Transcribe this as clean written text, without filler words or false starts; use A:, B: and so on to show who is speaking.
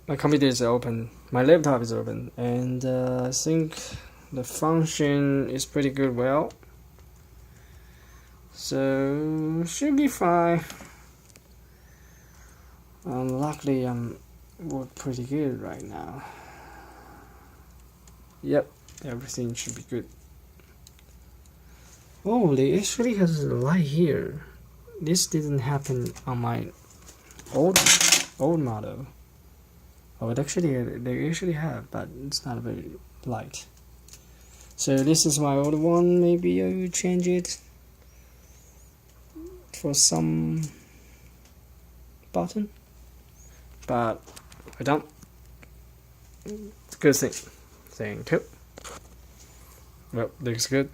A: my computer is open, my laptop is open, and I think the function is pretty good. Well, so should be fine. Luckily I'm work pretty good right now. Yep, everything should be good. Oh, they actually has a light here. This didn't happen on my old model. Oh, they actually have, but it's not very light. So this is my old one. Maybe I will change it for some button, but I don't. It's a good thing. Thank you. Well, looks good.